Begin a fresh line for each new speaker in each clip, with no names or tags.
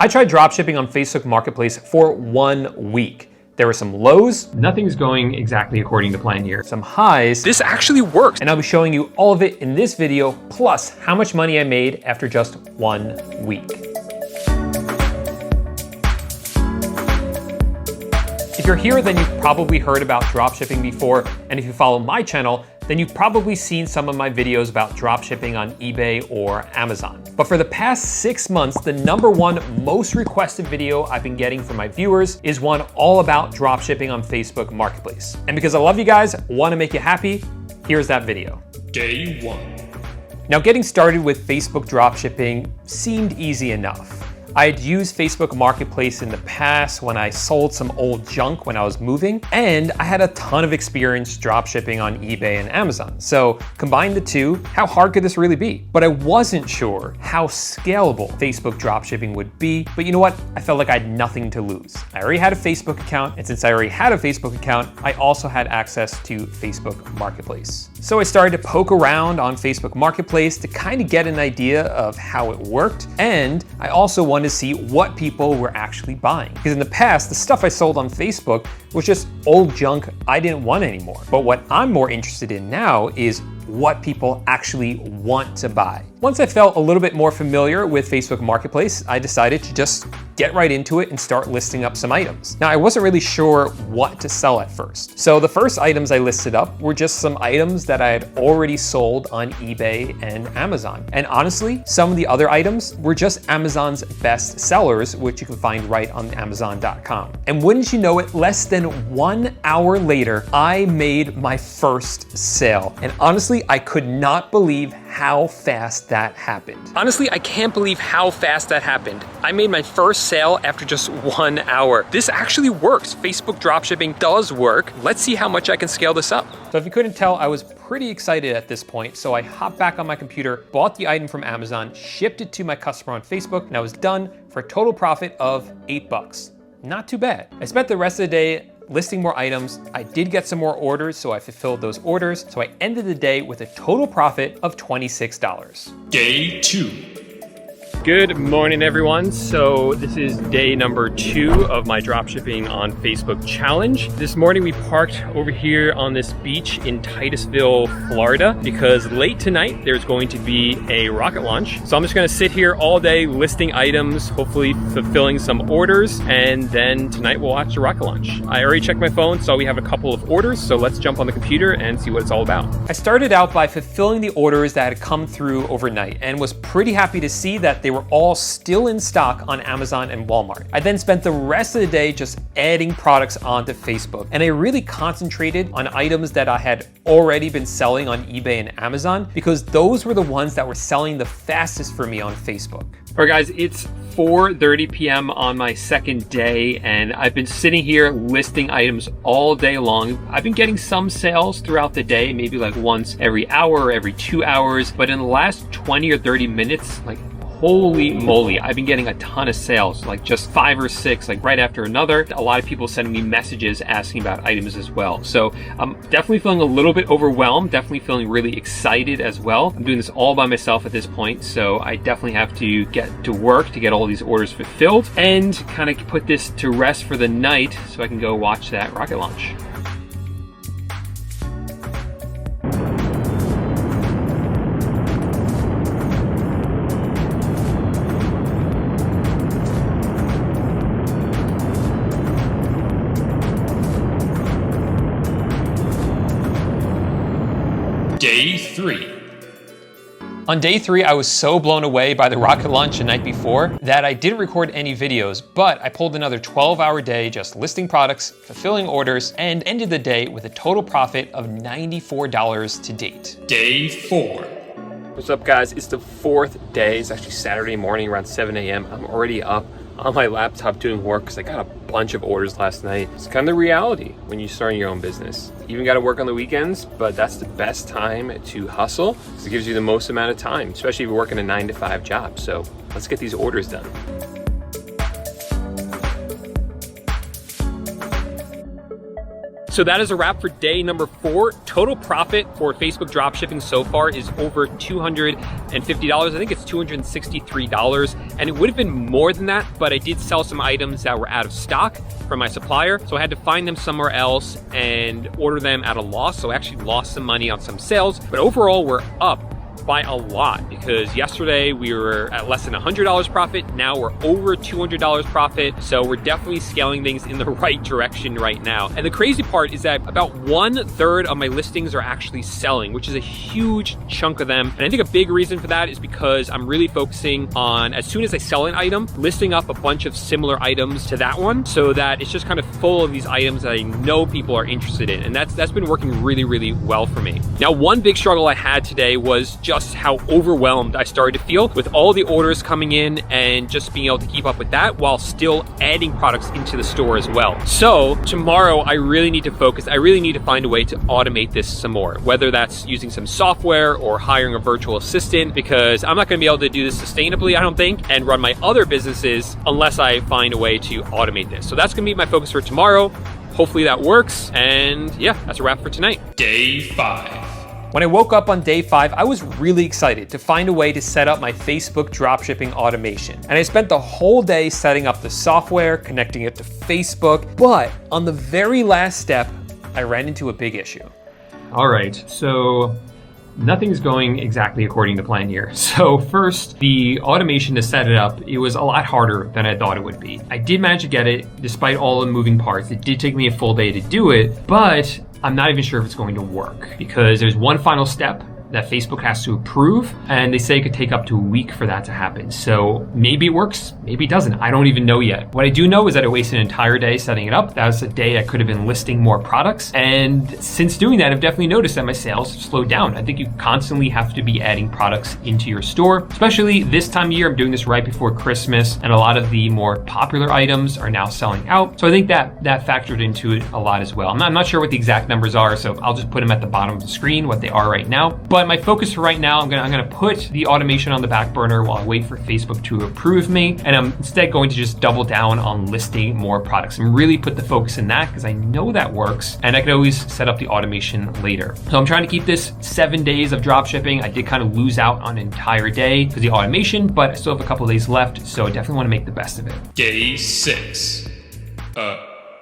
I tried dropshipping on Facebook Marketplace for 1 week. There were some lows. Nothing's going exactly according to plan here. Some highs. This actually works. And I'll be showing you all of it in this video, plus how much money I made after just 1 week. If you're here, then you've probably heard about dropshipping before. And if you follow my channel, then you've probably seen some of my videos about dropshipping on eBay or Amazon. But for the past 6 months, the #1 most requested video I've been getting from my viewers is one all about dropshipping on Facebook Marketplace. And because I love you guys, want to make you happy, here's that video.
Day 1.
Now, getting started with Facebook dropshipping seemed easy enough. I had used Facebook Marketplace in the past when I sold some old junk when I was moving, and I had a ton of experience dropshipping on eBay and Amazon. So combine the two, how hard could this really be? But I wasn't sure how scalable Facebook dropshipping would be, but you know what? I felt like I had nothing to lose. I already had a Facebook account, and since I already had a Facebook account, I also had access to Facebook Marketplace. So I started to poke around on Facebook Marketplace to kind of get an idea of how it worked, and I also wanted to see what people were actually buying. Because in the past, the stuff I sold on Facebook was just old junk I didn't want anymore. But what I'm more interested in now is what people actually want to buy. Once I felt a little bit more familiar with Facebook Marketplace, I decided to just get right into it and start listing up some items. Now, I wasn't really sure what to sell at first. So the first items I listed up were just some items that I had already sold on eBay and Amazon. And honestly, some of the other items were just Amazon's best sellers, which you can find right on Amazon.com. And wouldn't you know it, less than 1 hour later, I made my first sale. And honestly, I could not believe how fast that happened. Honestly, I can't believe how fast that happened. I made my first sale after just 1 hour. This actually works. Facebook dropshipping does work. Let's see how much I can scale this up. So if you couldn't tell, I was pretty excited at this point. So I hopped back on my computer, bought the item from Amazon, shipped it to my customer on Facebook, and I was done for a total profit of $8. Not too bad. I spent the rest of the day listing more items. I did get some more orders, so I fulfilled those orders. So I ended the day with a total profit of $26.
Day 2.
Good morning, everyone. So this is day number 2 of my dropshipping on Facebook challenge. This morning we parked over here on this beach in Titusville, Florida, because late tonight there's going to be a rocket launch. So I'm just gonna sit here all day listing items, hopefully fulfilling some orders, and then tonight we'll watch the rocket launch. I already checked my phone, so we have a couple of orders, so let's jump on the computer and see what it's all about. I started out by fulfilling the orders that had come through overnight and was pretty happy to see that they were all still in stock on Amazon and Walmart. I then spent the rest of the day just adding products onto Facebook, and I really concentrated on items that I had already been selling on eBay and Amazon because those were the ones that were selling the fastest for me on Facebook. All right, guys, it's 4:30 p.m. on my second day, and I've been sitting here listing items all day long. I've been getting some sales throughout the day, maybe like once every hour or every 2 hours, but in the last 20 or 30 minutes, like, holy moly, I've been getting a ton of sales, like just 5 or 6, like right after another. A lot of people sending me messages asking about items as well. So I'm definitely feeling a little bit overwhelmed, definitely feeling really excited as well. I'm doing this all by myself at this point, so I definitely have to get to work to get all these orders fulfilled and kind of put this to rest for the night so I can go watch that rocket launch.
Day 3.
On day 3, I was so blown away by the rocket launch the night before that I didn't record any videos, but I pulled another 12-hour day just listing products, fulfilling orders, and ended the day with a total profit of $94 to date.
Day 4.
What's up, guys? It's the 4th day. It's actually Saturday morning around 7 a.m. I'm already up on my laptop doing work because I got a bunch of orders last night. It's kind of the reality when you're starting your own business. You even got to work on the weekends, but that's the best time to hustle because it gives you the most amount of time, especially if you're working a 9-to-5 job. So let's get these orders done. So that is a wrap for day number 4. Total profit for Facebook dropshipping so far is over $250. I think it's $263. And it would have been more than that, but I did sell some items that were out of stock from my supplier. So I had to find them somewhere else and order them at a loss. So I actually lost some money on some sales, but overall we're up by a lot, because yesterday we were at less than $100 profit. Now we're over $200 profit. So we're definitely scaling things in the right direction right now. And the crazy part is that about 1/3 of my listings are actually selling, which is a huge chunk of them. And I think a big reason for that is because I'm really focusing on, as soon as I sell an item, listing up a bunch of similar items to that one, so that it's just kind of full of these items that I know people are interested in. And that's been working really, really well for me. Now, one big struggle I had today was just how overwhelmed I started to feel with all the orders coming in and just being able to keep up with that while still adding products into the store as well. So tomorrow I really need to focus. I really need to find a way to automate this some more, whether that's using some software or hiring a virtual assistant, because I'm not going to be able to do this sustainably, I don't think, and run my other businesses unless I find a way to automate this. So that's going to be my focus for tomorrow. Hopefully that works. And yeah, that's a wrap for tonight.
Day 5.
When I woke up on day 5, I was really excited to find a way to set up my Facebook dropshipping automation. And I spent the whole day setting up the software, connecting it to Facebook. But on the very last step, I ran into a big issue.
All right, so nothing's going exactly according to plan here. So first, the automation to set it up, it was a lot harder than I thought it would be. I did manage to get it despite all the moving parts. It did take me a full day to do it, but I'm not even sure if it's going to work, because there's one final step that Facebook has to approve, and they say it could take up to a week for that to happen. So maybe it works, maybe it doesn't. I don't even know yet. What I do know is that I wasted an entire day setting it up. That was a day I could have been listing more products. And since doing that, I've definitely noticed that my sales have slowed down. I think you constantly have to be adding products into your store, especially this time of year. I'm doing this right before Christmas, and a lot of the more popular items are now selling out. So I think that factored into it a lot as well. I'm not sure what the exact numbers are, so I'll just put them at the bottom of the screen, what they are right now. But my focus for right now, I'm gonna put the automation on the back burner while I wait for Facebook to approve me. And I'm instead going to just double down on listing more products and really put the focus in that, because I know that works and I can always set up the automation later. So I'm trying to keep this 7 days of drop shipping. I did kind of lose out on an entire day because the automation, but I still have a couple of days left. So I definitely want to make the best of it.
Day 6.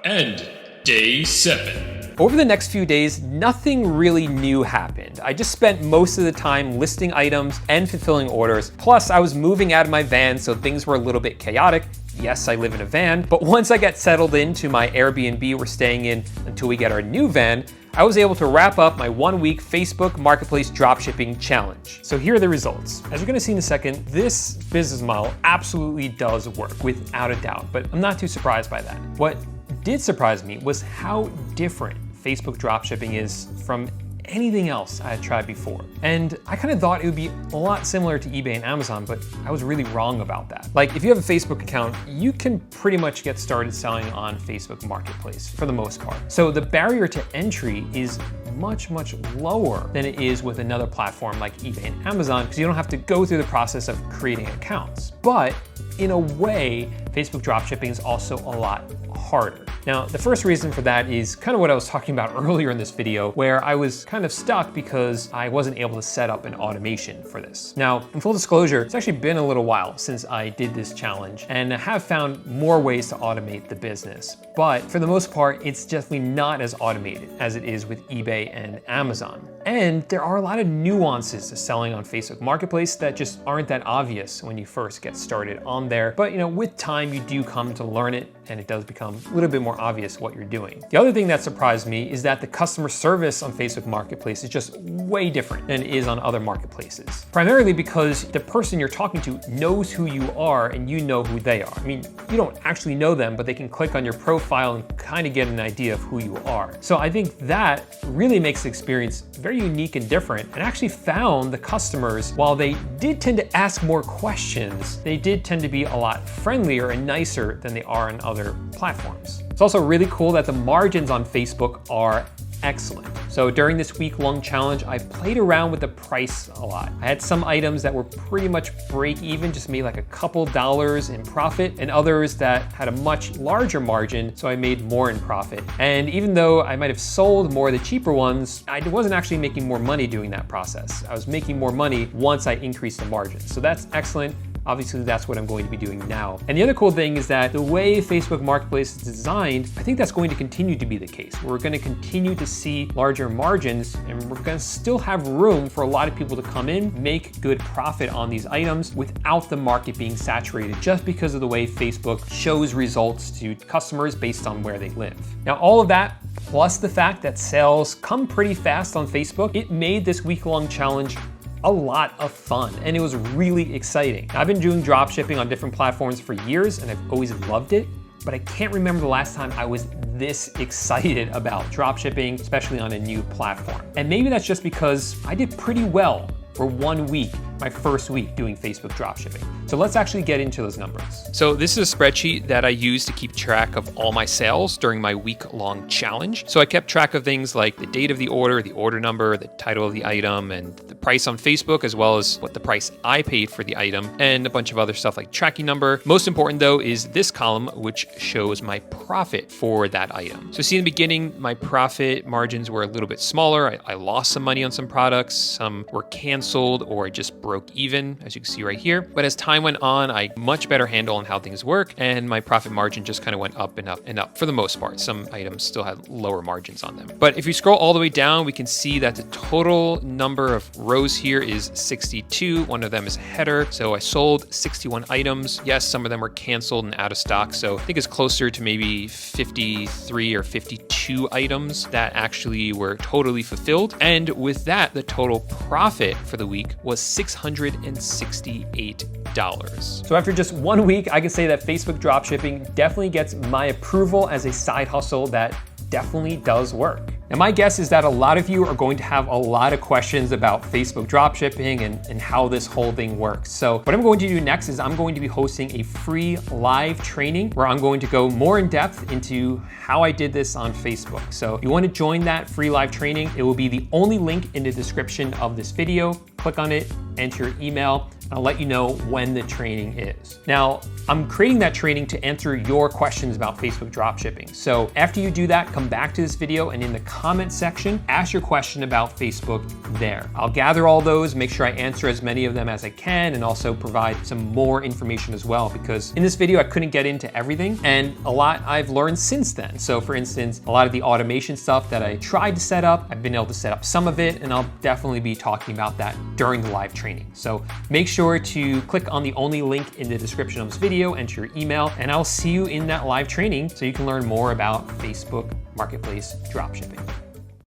And day 7.
Over the next few days, nothing really new happened. I just spent most of the time listing items and fulfilling orders. Plus, I was moving out of my van, so things were a little bit chaotic. Yes, I live in a van, but once I got settled into my Airbnb we're staying in until we get our new van, I was able to wrap up my 1-week Facebook Marketplace dropshipping challenge. So here are the results. As you're gonna see in a second, this business model absolutely does work, without a doubt, but I'm not too surprised by that. What did surprise me was how different Facebook dropshipping is from anything else I had tried before. And I kind of thought it would be a lot similar to eBay and Amazon, but I was really wrong about that. Like, if you have a Facebook account, you can pretty much get started selling on Facebook Marketplace for the most part. So the barrier to entry is much, much lower than it is with another platform like eBay and Amazon, because you don't have to go through the process of creating accounts. But in a way, Facebook dropshipping is also a lot harder. Now, the first reason for that is kind of what I was talking about earlier in this video, where I was kind of stuck because I wasn't able to set up an automation for this. Now, in full disclosure, it's actually been a little while since I did this challenge, and I have found more ways to automate the business. But for the most part, it's definitely not as automated as it is with eBay and Amazon. And there are a lot of nuances to selling on Facebook Marketplace that just aren't that obvious when you first get started on there. But with time, you do come to learn it, and it does become a little bit more obvious what you're doing. The other thing that surprised me is that the customer service on Facebook Marketplace is just way different than it is on other marketplaces. Primarily because the person you're talking to knows who you are and you know who they are. I mean, you don't actually know them, but they can click on your profile and kind of get an idea of who you are. So I think that really makes the experience very unique and different, and actually found the customers, while they did tend to ask more questions, they did tend to be a lot friendlier and nicer than they are on other platforms. It's also really cool that the margins on Facebook are excellent. So during this week-long challenge, I played around with the price a lot. I had some items that were pretty much break even, just made like a couple dollars in profit, and others that had a much larger margin, so I made more in profit. And even though I might have sold more of the cheaper ones, I wasn't actually making more money doing that process. I was making more money once I increased the margin. So that's excellent. Obviously, that's what I'm going to be doing now. And the other cool thing is that the way Facebook Marketplace is designed, I think that's going to continue to be the case. We're going to continue to see larger margins, and we're going to still have room for a lot of people to come in, make good profit on these items without the market being saturated, just because of the way Facebook shows results to customers based on where they live. Now, all of that, plus the fact that sales come pretty fast on Facebook, it made this week-long challenge a lot of fun, and it was really exciting. I've been doing dropshipping on different platforms for years, and I've always loved it, but I can't remember the last time I was this excited about dropshipping, especially on a new platform. And maybe that's just because I did pretty well for 1 week, my first week doing Facebook dropshipping. So let's actually get into those numbers. So this is a spreadsheet that I use to keep track of all my sales during my week-long challenge. So I kept track of things like the date of the order number, the title of the item, and the price on Facebook, as well as what the price I paid for the item, and a bunch of other stuff like tracking number. Most important though is this column, which shows my profit for that item. So see, in the beginning, my profit margins were a little bit smaller. I lost some money on some products. Some were canceled or just broke even, as you can see right here. But as time went on, I much better handle on how things work, and my profit margin just kind of went up and up and up for the most part. Some items still had lower margins on them. But if you scroll all the way down, we can see that the total number of rows here is 62. One of them is header. So I sold 61 items. Yes, some of them were canceled and out of stock. So I think it's closer to maybe 53 or 52 items that actually were totally fulfilled. And with that, the total profit for the week was $668. So after just 1 week, I can say that Facebook dropshipping definitely gets my approval as a side hustle that definitely does work. Now, my guess is that a lot of you are going to have a lot of questions about Facebook dropshipping and how this whole thing works. So what I'm going to do next is I'm going to be hosting a free live training where I'm going to go more in depth into how I did this on Facebook. So if you want to join that free live training, it will be the only link in the description of this video. Click on it, enter your email, and I'll let you know when the training is. Now, I'm creating that training to answer your questions about Facebook dropshipping. So after you do that, come back to this video and in the comment section, ask your question about Facebook there. I'll gather all those, make sure I answer as many of them as I can, and also provide some more information as well, because in this video, I couldn't get into everything, and a lot I've learned since then. So for instance, a lot of the automation stuff that I tried to set up, I've been able to set up some of it, and I'll definitely be talking about that during the live training. So make sure to click on the only link in the description of this video, enter your email, and I'll see you in that live training so you can learn more about Facebook Marketplace dropshipping.